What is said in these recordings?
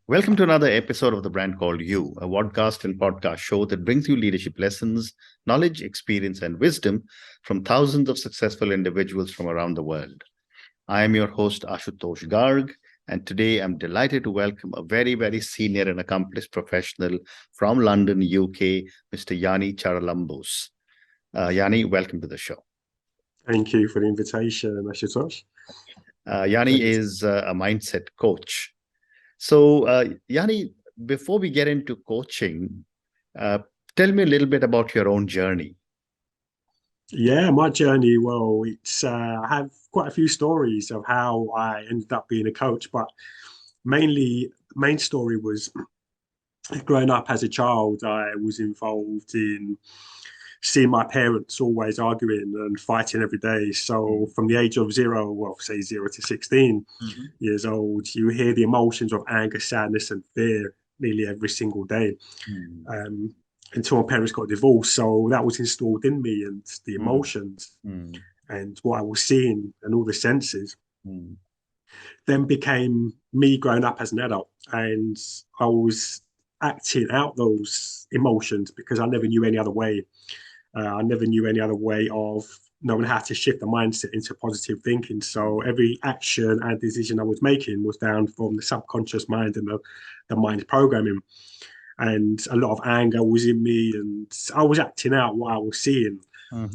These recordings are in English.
Welcome to another episode of The Brand Called You, a podcast and podcast show that brings you leadership lessons, knowledge, experience, and wisdom from thousands of successful individuals from around the world. I am your host, Ashutosh Garg, and today I'm delighted to welcome a very senior and accomplished professional from London, UK, Mr. Yanni Charalambous. Yanni, welcome to the show. Thank you for the invitation, Ashutosh. Yanni is a mindset coach. So, Yanni, before we get into coaching, tell me a little bit about your own journey. Yeah, my journey, well, I have quite a few stories of how I ended up being a coach, but main story was growing up as a child, I was involved in seeing my parents always arguing and fighting every day. So from the age of zero, well, say 0 to 16 years old, you hear the emotions of anger, sadness, and fear nearly every single day. Until my parents got divorced. So that was installed in me, and the emotions and what I was seeing and all the senses then became me growing up as an adult. And I was acting out those emotions because I never knew any other way. I never knew any other way of knowing how to shift the mindset into positive thinking. So every action and decision I was making was down from the subconscious mind and the mind programming. And a lot of anger was in me, and I was acting out what I was seeing.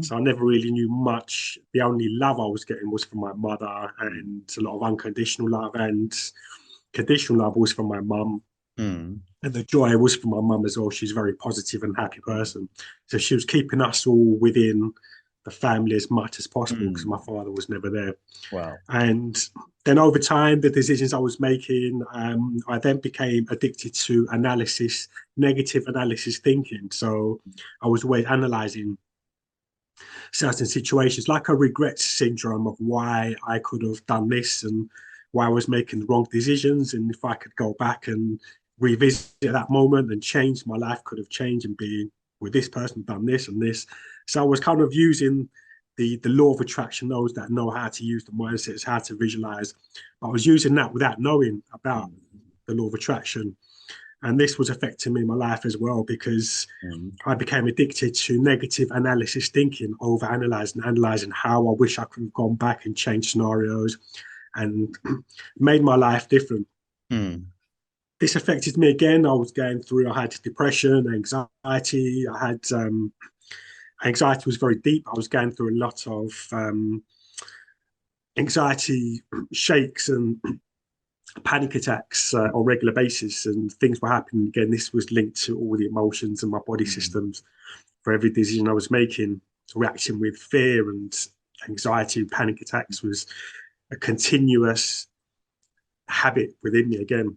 So I never really knew much. The only love I was getting was from my mother, and a lot of unconditional love, and conditional love was from my mum. And the joy was from my mum as well. She's a very positive and happy person. So she was keeping us all within the family as much as possible because my father was never there. Wow. And then over time, the decisions I was making, I then became addicted to analysis, negative analysis thinking. So I was always analyzing certain situations, like a regret syndrome of why I could have done this and why I was making the wrong decisions. And if I could go back and revisit that moment and change, my life could have changed and be with this person, done this and this. So I was kind of using the law of attraction, those that know how to use the mindsets, how to visualize. But I was using that without knowing about the law of attraction. And this was affecting me in my life as well because I became addicted to negative analysis thinking, over analyzing how I wish I could have gone back and changed scenarios and made my life different. This affected me again. I had depression, anxiety. Anxiety was very deep. I was going through a lot of anxiety shakes and panic attacks on regular basis, and things were happening again. This was linked to all the emotions and my body systems for every decision I was making. Reacting with fear and anxiety and panic attacks was a continuous habit within me again.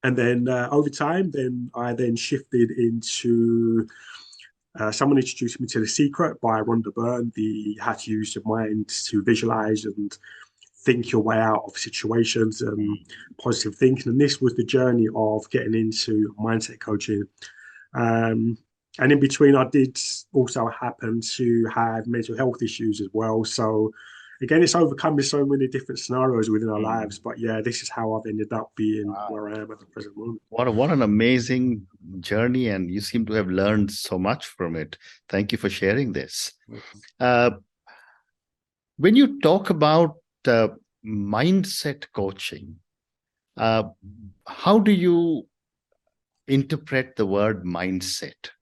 And then over time, then I shifted into someone introduced me to The Secret by Rhonda Byrne, the how to use your mind to visualize and think your way out of situations and positive thinking. And this was the journey of getting into mindset coaching. And in between, I did also happen to have mental health issues as well. So again, it's overcoming so many different scenarios within our lives. But yeah, this is how I've ended up being where I am at the present moment. What an amazing journey, and you seem to have learned so much from it. Thank you for sharing this. When you talk about mindset coaching, how do you interpret the word mindset?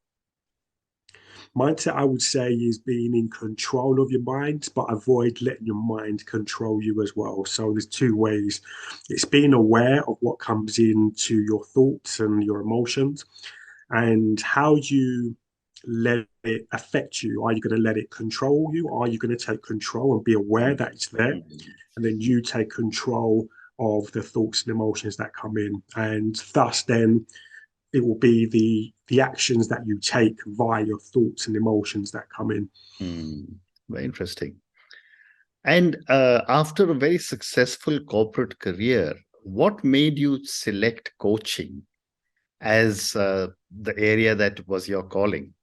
Mindset, I would say, is being in control of your mind, but avoid letting your mind control you as well. So there's two ways. It's being aware of what comes into your thoughts and your emotions and how you let it affect you. Are you going to let it control you? Are you going to take control and be aware that it's there? And then you take control of the thoughts and emotions that come in. And thus then it will be the actions that you take via your thoughts and emotions that come in. Very interesting. And after a very successful corporate career, what made you select coaching as the area that was your calling?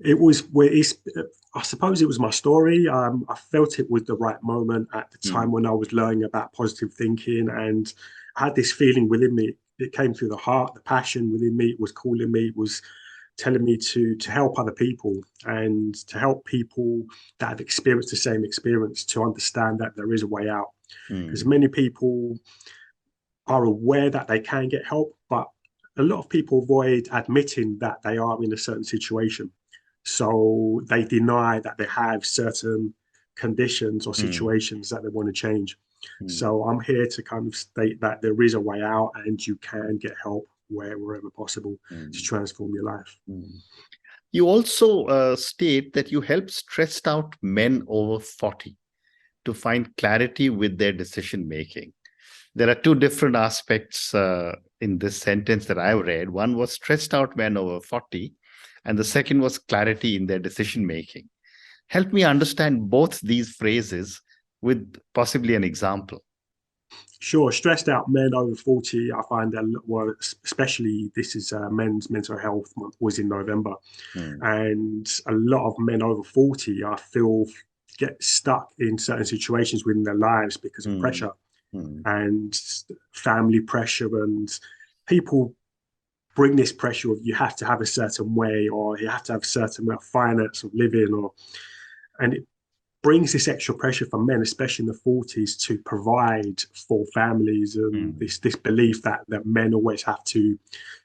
I suppose it was my story. I felt it was the right moment at the time when I was learning about positive thinking, and I had this feeling within me. It came through the heart, the passion within me. It was calling me. It was telling me to help other people and to help people that have experienced the same experience to understand that there is a way out. Because many people are aware that they can get help, but a lot of people avoid admitting that they are in a certain situation. So they deny that they have certain conditions or situations that they want to change. So I'm here to kind of state that there is a way out and you can get help wherever possible to transform your life. You also state that you help stressed out men over 40 to find clarity with their decision making. There are two different aspects in this sentence that I've read. One was stressed out men over 40, and the second was clarity in their decision making. Help me understand both these phrases with possibly an example. Sure, stressed out men over 40, I find that, well, especially this is Men's Mental Health Month was in November. And a lot of men over 40, I feel, get stuck in certain situations within their lives because of pressure and family pressure, and people bring this pressure of you have to have a certain way, or you have to have a certain way of finance of living, or and it brings this extra pressure for men, especially in the 40s, to provide for families, and this belief that men always have to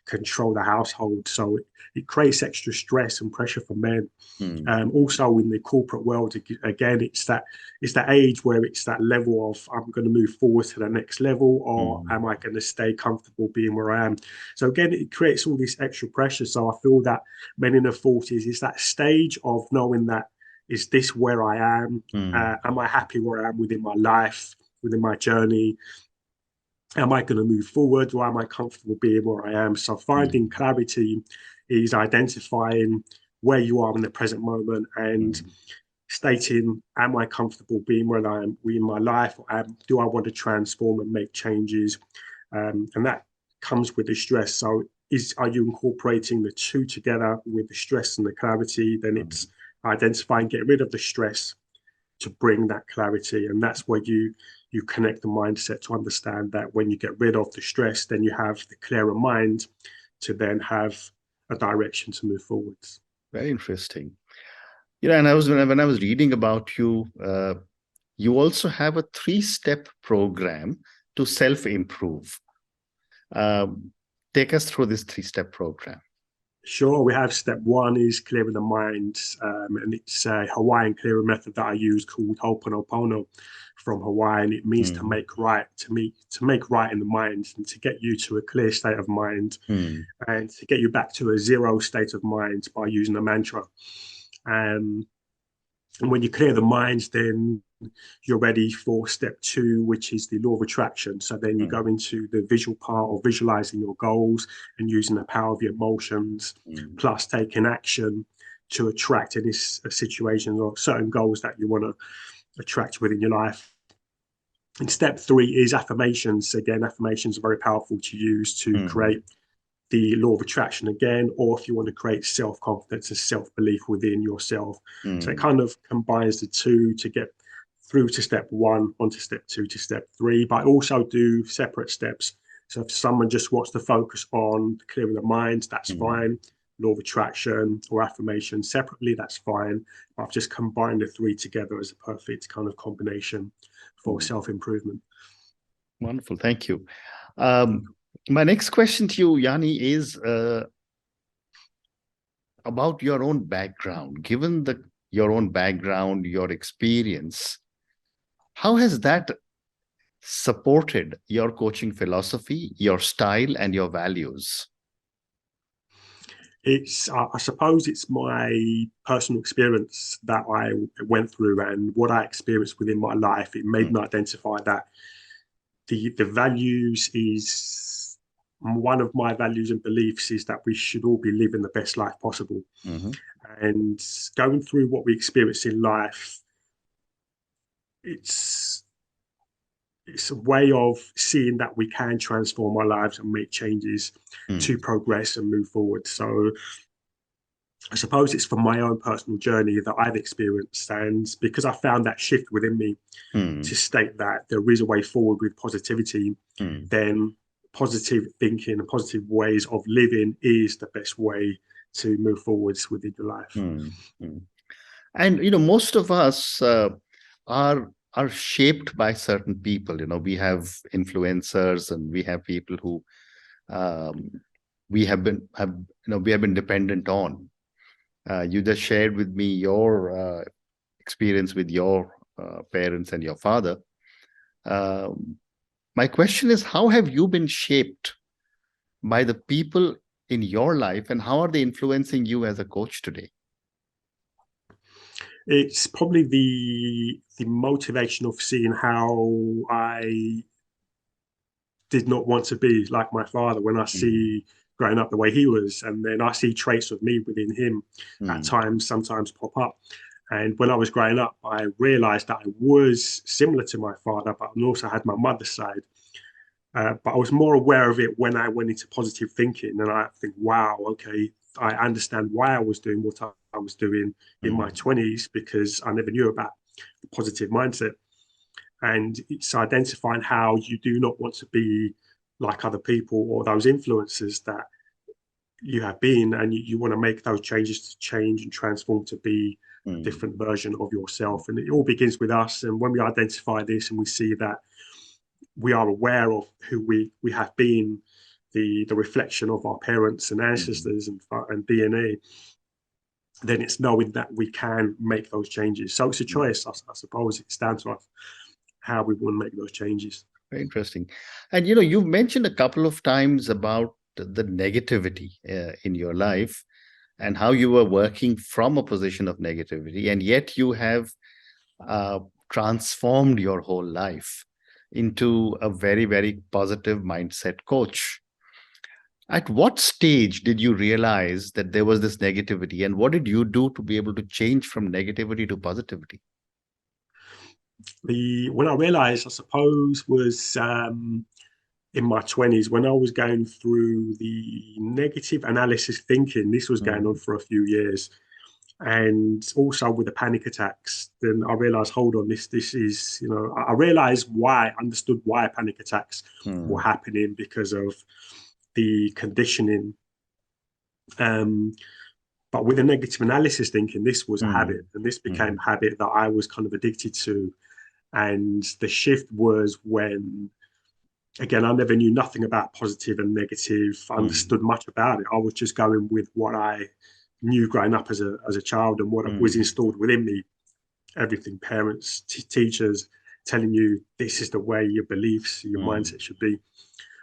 control the household. So it creates extra stress and pressure for men. Also in the corporate world, again, it's that age where it's that level of I'm going to move forward to the next level, or am I going to stay comfortable being where I am? So again, it creates all this extra pressure. So I feel that men in the 40s is that stage of knowing that, is this where I am? Am I happy where I am within my life, within my journey? Am I going to move forward, or am I comfortable being where I am? So finding clarity is identifying where you are in the present moment and stating, am I comfortable being where I am in my life, or do I want to transform and make changes? And that comes with the stress. So are you incorporating the two together with the stress and the clarity? Then it's identifying, get rid of the stress to bring that clarity. And that's where you connect the mindset to understand that when you get rid of the stress, then you have the clearer mind to then have a direction to move forwards. Very interesting. You know, and when I was reading about you, you also have a 3-step program to self-improve. Take us through this 3-step program. Sure, we have step one is clearing the mind, and it's a Hawaiian clearing method that I use called Ho'oponopono from Hawaii, and it means to make right, to make right in the mind, and to get you to a clear state of mind, and to get you back to a zero state of mind by using a mantra. And when you clear the mind, then you're ready for step two, which is the law of attraction. So then you go into the visual part of visualizing your goals and using the power of your emotions, plus taking action to attract any situations or certain goals that you want to attract within your life. And step three is affirmations. Again, affirmations are very powerful to use to create the law of attraction again, or if you want to create self-confidence and self-belief within yourself. So it kind of combines the two to get through to step one, onto step two to step three, but I also do separate steps. So if someone just wants to focus on clearing the mind, that's fine. Law of attraction or affirmation separately, that's fine. But I've just combined the three together as a perfect kind of combination for self-improvement. Wonderful, thank you. My next question to you, Yanni, is about your own background. Given your own background, your experience, how has that supported your coaching philosophy, your style, and your values? I suppose it's my personal experience that I went through and what I experienced within my life. It made me identify that the values is one of my values and beliefs is that we should all be living the best life possible. And going through what we experience in life, it's a way of seeing that we can transform our lives and make changes to progress and move forward. So I suppose it's from my own personal journey that I've experienced, and because I found that shift within me Hmm. to state that there is a way forward with positivity, Hmm. then positive thinking and positive ways of living is the best way to move forwards within your life. Hmm. Hmm. And most of us are shaped by certain people. We have influencers, and we have people who um, we have been dependent on. You just shared with me your experience with your parents and your father. Um, my question is, how have you been shaped by the people in your life, and how are they influencing you as a coach today? It's probably the motivation of seeing how I did not want to be like my father when I Mm, see growing up the way he was, and then I see traits of me within him at mm, times, sometimes pop up. And when I was growing up, I realized that I was similar to my father, but I also had my mother's side. But I was more aware of it when I went into positive thinking, and I think, wow, okay, I understand why I was doing what I was doing in my mm, 20s because I never knew about the positive mindset. And it's identifying how you do not want to be like other people or those influences that you have been, and you want to make those changes to change and transform to be a mm, different version of yourself. And it all begins with us. And when we identify this and we see that we are aware of who we have been, the reflection of our parents and mm, ancestors and DNA, then it's knowing that we can make those changes. So it's a mm. choice, I suppose. It's down to us how we want to make those changes. Very interesting. And you've mentioned a couple of times about the negativity in your life, and how you were working from a position of negativity, and yet you have uh, transformed your whole life into a very, very positive mindset coach. At what stage did you realize that there was this negativity, and what did you do to be able to change from negativity to positivity? The When I realised, I suppose, was in my 20s when I was going through the negative analysis thinking. This was going on Mm, for a few years, and also with the panic attacks. Then I realised, hold on, this is, I realised why, understood why panic attacks were mm, happening because of the conditioning. Um, but with the negative analysis thinking, this was a mm, habit, and this became mm, a habit that I was kind of addicted to. And the shift was when, again, I never knew nothing about positive and negative, mm, understood much about it. I was just going with what I knew growing up as a child and what was mm, installed within me. Everything, parents, teachers telling you this is the way your beliefs, your mm, mindset should be.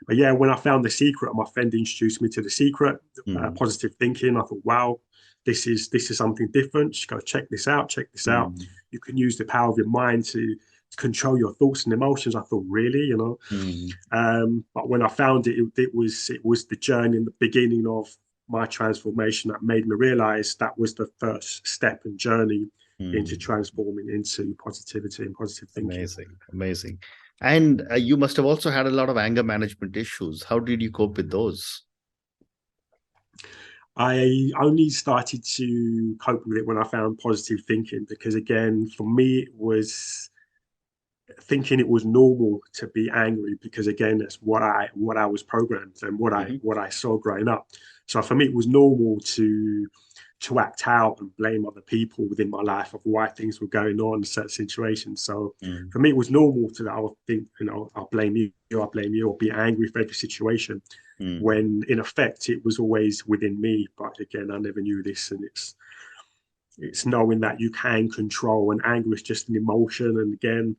But yeah, when I found The Secret, my friend introduced me to The Secret, mm, positive thinking. I thought, wow, this is something different. Just go check this out. Check this out. mm, You can use the power of your mind to control your thoughts and emotions. I thought, really, mm, but when I found it was the journey and the beginning of my transformation that made me realize that was the first step and journey into mm. transforming into positivity and positive thinking. Amazing, amazing. And you must have also had a lot of anger management issues. How did you cope with those? I only started to cope with it when I found positive thinking because, again, for me, it was thinking it was normal to be angry because, again, that's what I was programmed and what I Hmm. what I saw growing up. So for me, it was normal to act out and blame other people within my life of why things were going on in certain situations. So Mm, for me, it was normal to that. I would think, I'll blame you, I'll blame you, or be angry for every situation. mm, When in effect, it was always within me. But again, I never knew this, and it's knowing that you can control, and anger is just an emotion. And again,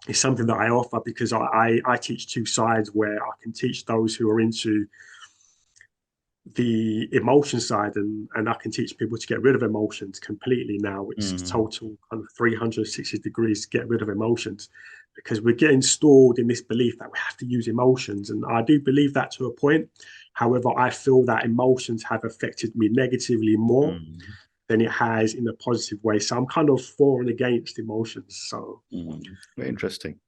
it's something that I offer because I teach two sides where I can teach those who are into the emotion side, and I can teach people to get rid of emotions completely now. It's mm, total kind of 360 degrees to get rid of emotions because we're getting stored in this belief that we have to use emotions. And I do believe that to a point. However, I feel that emotions have affected me negatively more mm, than it has in a positive way. So I'm kind of for and against emotions. So mm. Very interesting.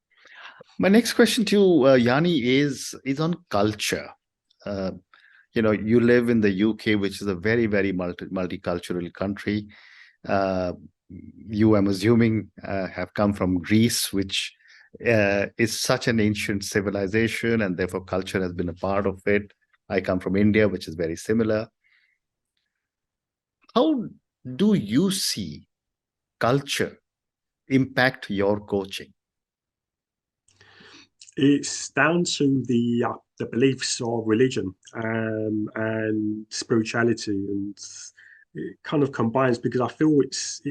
My next question to you, Yanni, is on culture. Uh, you live in the UK, which is a very, very multicultural country. You, I'm assuming, have come from Greece, which is such an ancient civilization, and therefore culture has been a part of it. I come from India, which is very similar. How do you see culture impact your coaching? It's down to the beliefs of religion and spirituality, and it kind of combines because I feel it's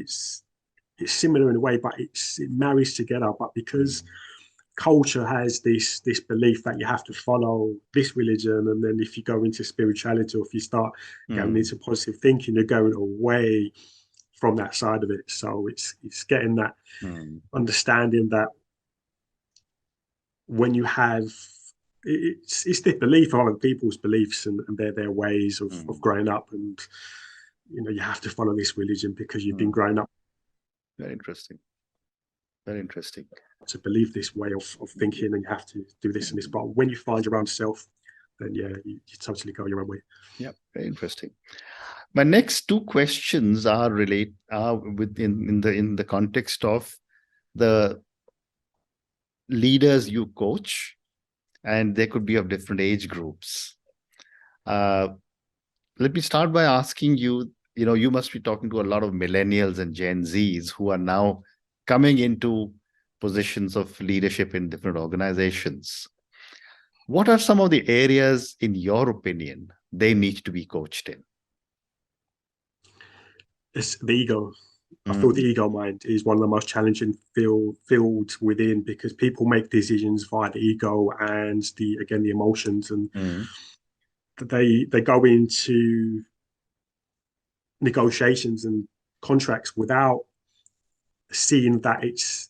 similar in a way, but it marries together. But because Mm, culture has this belief that you have to follow this religion, and then if you go into spirituality, or if you start going mm, into positive thinking, you're going away from that side of it. So it's getting that mm, understanding that when you have it's the belief of other people's beliefs and their ways of mm, growing up, and you have to follow this religion because you've been mm. growing up Very interesting. Very interesting. to believe this way of thinking, and you have to do this and this. But when you find your own self, then yeah, you totally go your own way. Yeah, very interesting. My next two questions are within in the context of the leaders you coach, and they could be of different age groups. Uh, Let me start by asking you, you must be talking to a lot of millennials and Gen Zs who are now coming into positions of leadership in different organizations. What are some of the areas, in your opinion, they need to be coached in? It's the ego. I feel the Mm, ego mind is one of the most challenging fields within, because people make decisions via the ego and the emotions, and mm, they go into negotiations and contracts without seeing that it's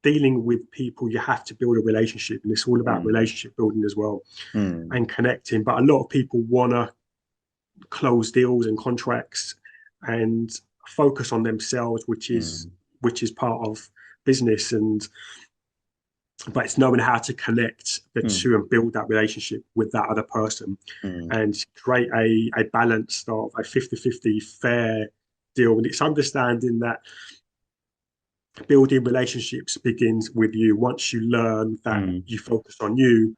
dealing with people. You have to build a relationship, and it's all about mm, relationship building as well, mm, and connecting. But a lot of people want to close deals and contracts and focus on themselves, mm, which is part of business. And but it's knowing how to connect the mm, two and build that relationship with that other person, mm, and create a balanced of a 50-50 fair deal. And it's understanding that building relationships begins with you. Once you learn that mm, you focus on you,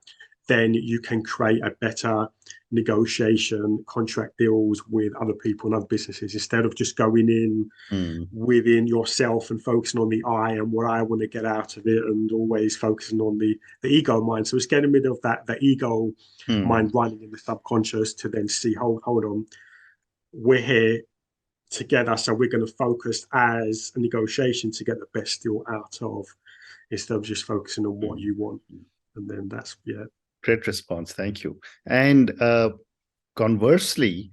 then you can create a better negotiation, contract deals with other people and other businesses, instead of just going in mm, within yourself and focusing on the I and what I want to get out of it, and always focusing on the ego mind. So it's getting rid of that the ego mm, mind running in the subconscious, to then see, hold on, we're here together, so we're going to focus as a negotiation to get the best deal out of, instead of just focusing on what mm. you want. And then that's, yeah. Great response. Thank you. And conversely,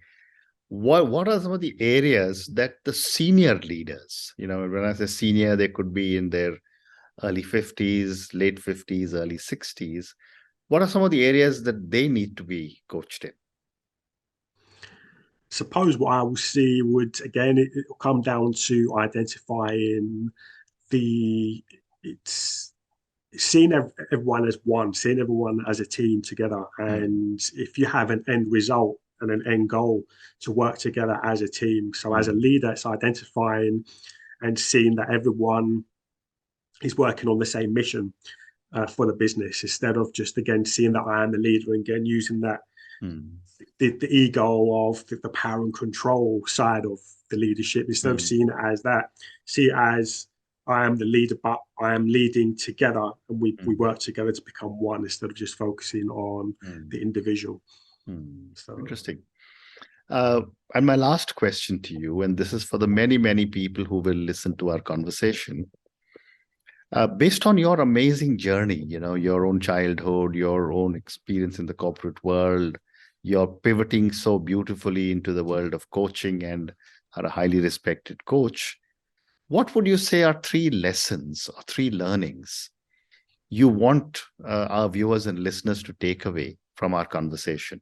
what are some of the areas that the senior leaders, when I say senior, they could be in their early 50s, late 50s, early 60s. What are some of the areas that they need to be coached in? Suppose what I will see would, again, it will come down to identifying the it's seeing everyone as one, seeing everyone as a team together. Mm, And if you have an end result and an end goal, to work together as a team. So as a mm, leader, it's identifying and seeing that everyone is working on the same mission for the business, instead of just, again, seeing that I am the leader, and again using that mm, the ego of the power and control side of the leadership. Instead of mm, seeing it as that, see it as, I am the leader, but I am leading together, and we mm, work together to become one, instead of just focusing on mm, the individual. mm. So Interesting. Uh, and my last question to you, and this is for the many, many people who will listen to our conversation. Based on your amazing journey, your own childhood, your own experience in the corporate world, you're pivoting so beautifully into the world of coaching and are a highly respected coach. What would you say are three lessons or three learnings you want our viewers and listeners to take away from our conversation?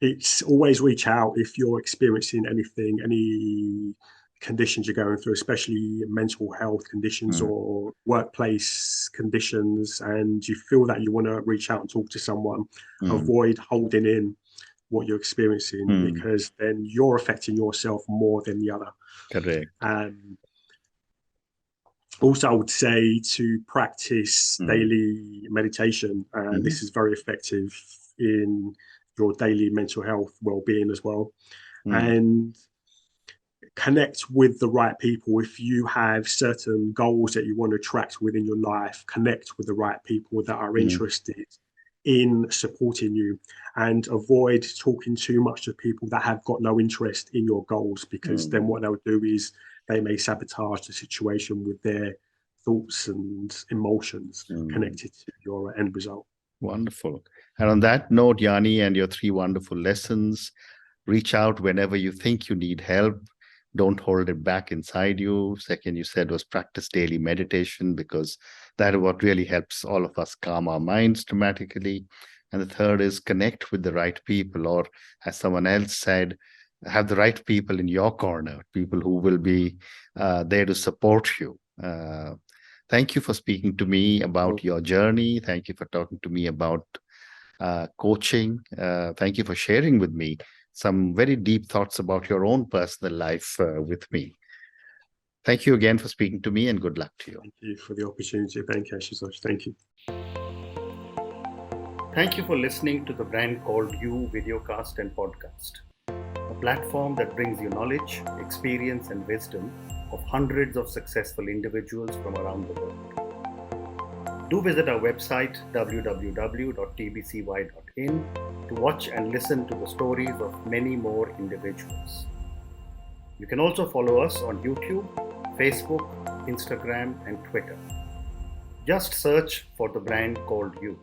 it's always reach out if you're experiencing anything, any conditions you're going through, especially mental health conditions or workplace conditions, and you feel that you want to reach out and talk to someone, avoid holding in what you're experiencing, because then you're affecting yourself more than the other. Correct. Also, I would say to practice daily meditation. This is very effective in your daily mental health well-being as well. And connect with the right people. If you have certain goals that you want to attract within your life, connect with the right people that are interested in supporting you, and avoid talking too much to people that have got no interest in your goals, because then what they'll do is they may sabotage the situation with their thoughts and emotions connected to your end result. Wonderful. And on that note, Yanni, and your 3 wonderful lessons, reach out whenever you think you need help. Don't hold it back inside you. Second, you said, was practice daily meditation, because that is what really helps all of us calm our minds dramatically. And the third is connect with the right people, or as someone else said, have the right people in your corner, people who will be there to support you. Thank you for speaking to me about your journey. Thank you for talking to me about coaching. Thank you for sharing with me some very deep thoughts about your own personal life with me. Thank you again for speaking to me, and good luck to you. Thank you for the opportunity. Thank you, Ashutosh. Thank you. Thank you for listening to the Brand Called You videocast and podcast, a platform that brings you knowledge, experience, and wisdom of hundreds of successful individuals from around the world. Do visit our website www.tbcy.in to watch and listen to the stories of many more individuals. You can also follow us on YouTube, Facebook, Instagram, and Twitter. Just search for the Brand Called You.